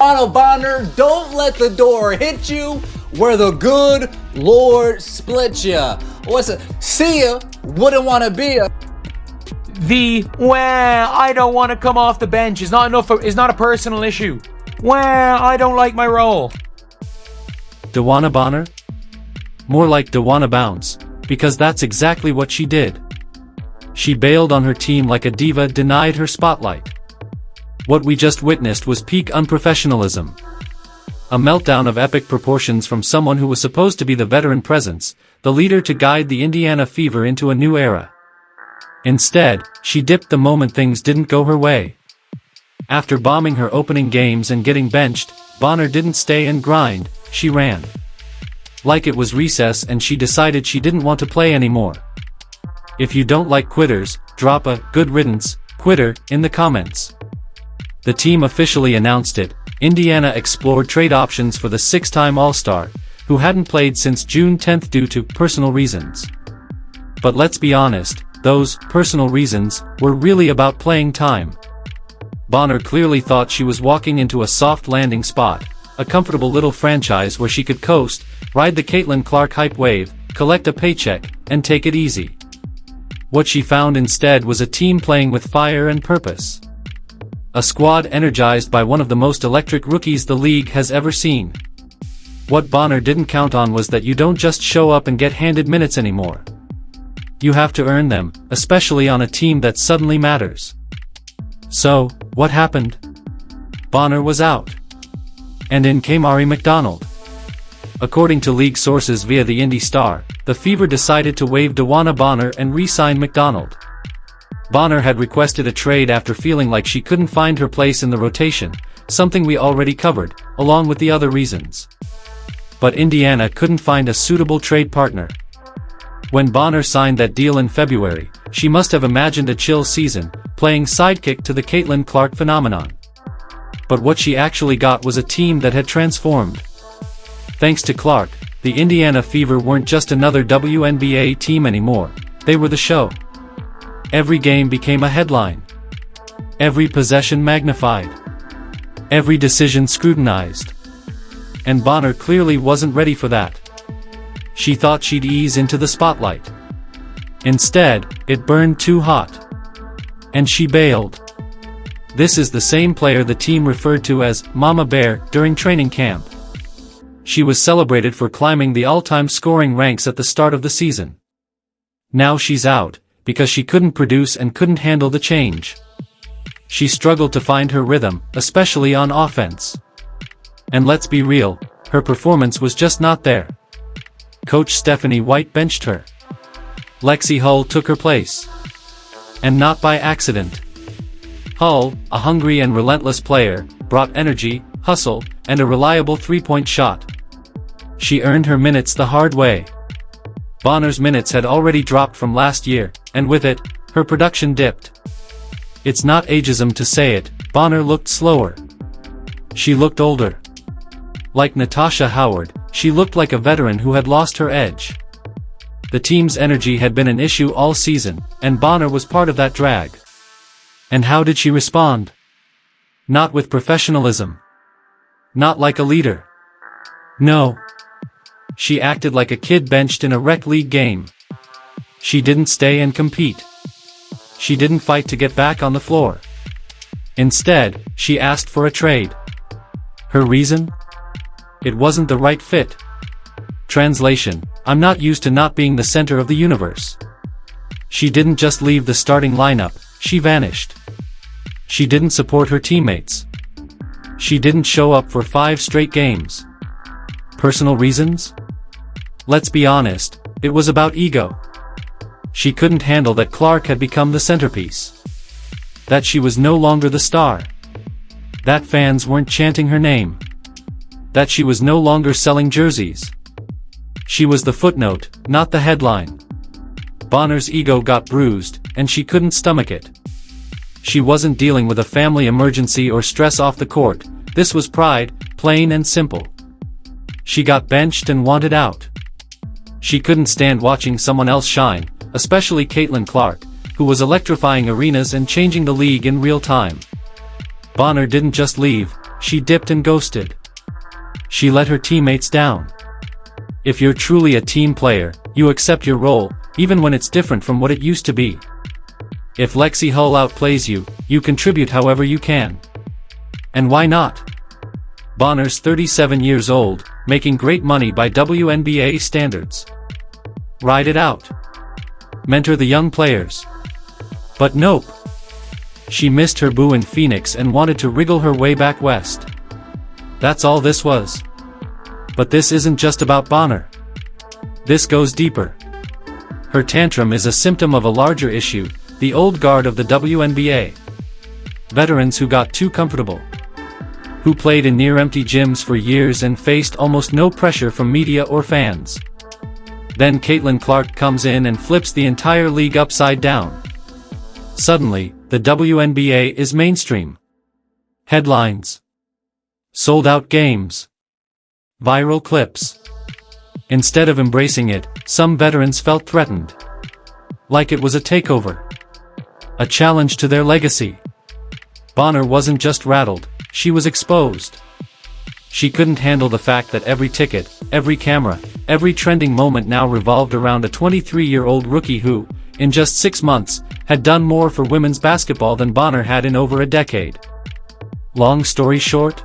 DeWanna Bonner, don't let the door hit you where the good Lord split ya. What's it? See ya, wouldn't wanna be ya. I don't want to come off the bench is not a personal issue. I don't like my role. DeWanna Bonner? More like DeWanna Bounce, because that's exactly what she did. She bailed on her team like a diva denied her spotlight. What we just witnessed was peak unprofessionalism. A meltdown of epic proportions from someone who was supposed to be the veteran presence, the leader to guide the Indiana Fever into a new era. Instead, she dipped the moment things didn't go her way. After bombing her opening games and getting benched, Bonner didn't stay and grind, she ran. Like it was recess and she decided she didn't want to play anymore. If you don't like quitters, drop a "good riddance" quitter in the comments. The team officially announced it. Indiana explored trade options for the six-time All-Star, who hadn't played since June 10th due to personal reasons. But let's be honest, those personal reasons were really about playing time. Bonner clearly thought she was walking into a soft landing spot, a comfortable little franchise where she could coast, ride the Caitlin Clark hype wave, collect a paycheck, and take it easy. What she found instead was a team playing with fire and purpose. A squad energized by one of the most electric rookies the league has ever seen. What Bonner didn't count on was that you don't just show up and get handed minutes anymore. You have to earn them, especially on a team that suddenly matters. So, what happened? Bonner was out. And in came Ari McDonald. According to league sources via the Indy Star, the Fever decided to waive DeWanna Bonner and re-sign McDonald. Bonner had requested a trade after feeling like she couldn't find her place in the rotation, something we already covered, along with the other reasons. But Indiana couldn't find a suitable trade partner. When Bonner signed that deal in February, she must have imagined a chill season, playing sidekick to the Caitlin Clark phenomenon. But what she actually got was a team that had transformed. Thanks to Clark, the Indiana Fever weren't just another WNBA team anymore, they were the show. Every game became a headline. Every possession magnified. Every decision scrutinized. And Bonner clearly wasn't ready for that. She thought she'd ease into the spotlight. Instead, it burned too hot. And she bailed. This is the same player the team referred to as Mama Bear during training camp. She was celebrated for climbing the all-time scoring ranks at the start of the season. Now she's out, because she couldn't produce and couldn't handle the change. She struggled to find her rhythm, especially on offense. And let's be real, her performance was just not there. Coach Stephanie White benched her. Lexie Hull took her place. And not by accident. Hull, a hungry and relentless player, brought energy, hustle, and a reliable three-point shot. She earned her minutes the hard way. Bonner's minutes had already dropped from last year, and with it, her production dipped. It's not ageism to say it, Bonner looked slower. She looked older. Like Natasha Howard, she looked like a veteran who had lost her edge. The team's energy had been an issue all season, and Bonner was part of that drag. And how did she respond? Not with professionalism. Not like a leader. No. She acted like a kid benched in a rec league game. She didn't stay and compete. She didn't fight to get back on the floor. Instead, she asked for a trade. Her reason? It wasn't the right fit. Translation: I'm not used to not being the center of the universe. She didn't just leave the starting lineup, she vanished. She didn't support her teammates. She didn't show up for 5 straight games. Personal reasons? Let's be honest, it was about ego. She couldn't handle that Clark had become the centerpiece. That she was no longer the star. That fans weren't chanting her name. That she was no longer selling jerseys. She was the footnote, not the headline. Bonner's ego got bruised, and she couldn't stomach it. She wasn't dealing with a family emergency or stress off the court, this was pride, plain and simple. She got benched and wanted out. She couldn't stand watching someone else shine, especially Caitlin Clark, who was electrifying arenas and changing the league in real time. Bonner didn't just leave, she dipped and ghosted. She let her teammates down. If you're truly a team player, you accept your role, even when it's different from what it used to be. If Lexie Hull outplays you, you contribute however you can. And why not? Bonner's 37 years old, making great money by WNBA standards. Ride it out. Mentor the young players. But nope. She missed her boo in Phoenix and wanted to wriggle her way back west. That's all this was. But this isn't just about Bonner. This goes deeper. Her tantrum is a symptom of a larger issue, the old guard of the WNBA. Veterans who got too comfortable. Who played in near-empty gyms for years and faced almost no pressure from media or fans. Then Caitlin Clark comes in and flips the entire league upside down. Suddenly, the WNBA is mainstream. Headlines. Sold-out games. Viral clips. Instead of embracing it, some veterans felt threatened. Like it was a takeover. A challenge to their legacy. Bonner wasn't just rattled, she was exposed. She couldn't handle the fact that every ticket, every camera, every trending moment now revolved around a 23-year-old rookie who, in just 6 months, had done more for women's basketball than Bonner had in over a decade. Long story short?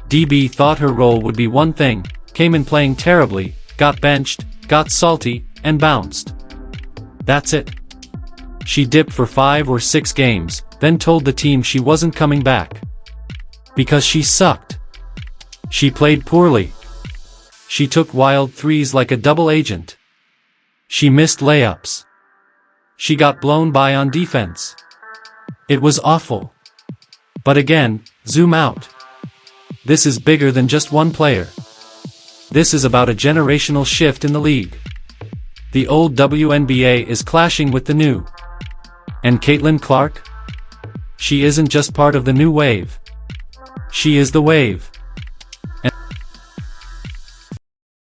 DB thought her role would be one thing, came in playing terribly, got benched, got salty, and bounced. That's it. She dipped for 5 or 6 games, then told the team she wasn't coming back. Because she sucked. She played poorly. She took wild threes like a double agent. She missed layups. She got blown by on defense. It was awful. But again, zoom out. This is bigger than just one player. This is about a generational shift in the league. The old WNBA is clashing with the new. And Caitlin Clark? She isn't just part of the new wave. She is the wave.